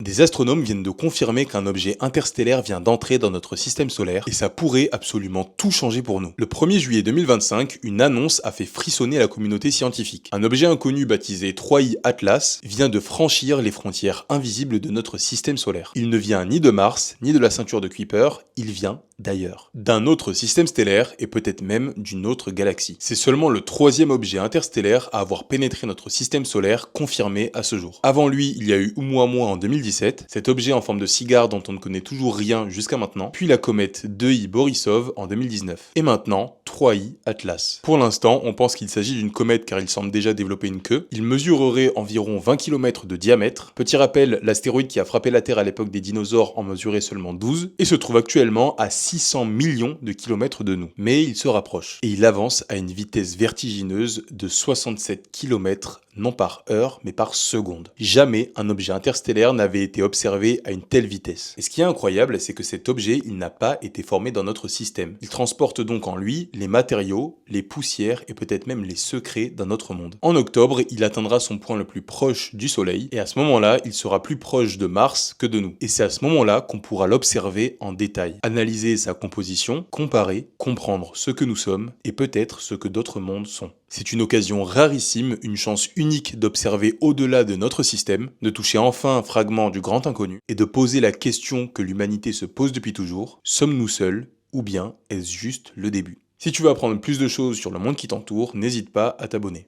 Des astronomes viennent de confirmer qu'un objet interstellaire vient d'entrer dans notre système solaire et ça pourrait absolument tout changer pour nous. Le 1er juillet 2025, une annonce a fait frissonner la communauté scientifique. Un objet inconnu baptisé 3i Atlas vient de franchir les frontières invisibles de notre système solaire. Il ne vient ni de Mars, ni de la ceinture de Kuiper, il vient d'ailleurs, d'un autre système stellaire et peut-être même d'une autre galaxie. C'est seulement le 3e objet interstellaire à avoir pénétré notre système solaire confirmé à ce jour. Avant lui, il y a eu Oumuamua en 2017, cet objet en forme de cigare dont on ne connaît toujours rien jusqu'à maintenant, puis la comète 2i Borisov en 2019. Et maintenant, 3i Atlas. Pour l'instant, on pense qu'il s'agit d'une comète car il semble déjà développer une queue. Il mesurerait environ 20 km de diamètre. Petit rappel, l'astéroïde qui a frappé la Terre à l'époque des dinosaures en mesurait seulement 12 et se trouve actuellement à 600 millions de kilomètres de nous. Mais il se rapproche et il avance à une vitesse vertigineuse de 67 km non par heure, mais par seconde. Jamais un objet interstellaire n'avait été observé à une telle vitesse. Et ce qui est incroyable, c'est que cet objet, il n'a pas été formé dans notre système. Il transporte donc en lui les matériaux, les poussières et peut-être même les secrets d'un autre monde. En octobre, il atteindra son point le plus proche du Soleil, et à ce moment-là, il sera plus proche de Mars que de nous. Et c'est à ce moment-là qu'on pourra l'observer en détail, analyser sa composition, comparer, comprendre ce que nous sommes, et peut-être ce que d'autres mondes sont. C'est une occasion rarissime, une chance unique d'observer au-delà de notre système, de toucher enfin un fragment du grand inconnu, et de poser la question que l'humanité se pose depuis toujours, sommes-nous seuls, ou bien est-ce juste le début? Si tu veux apprendre plus de choses sur le monde qui t'entoure, n'hésite pas à t'abonner.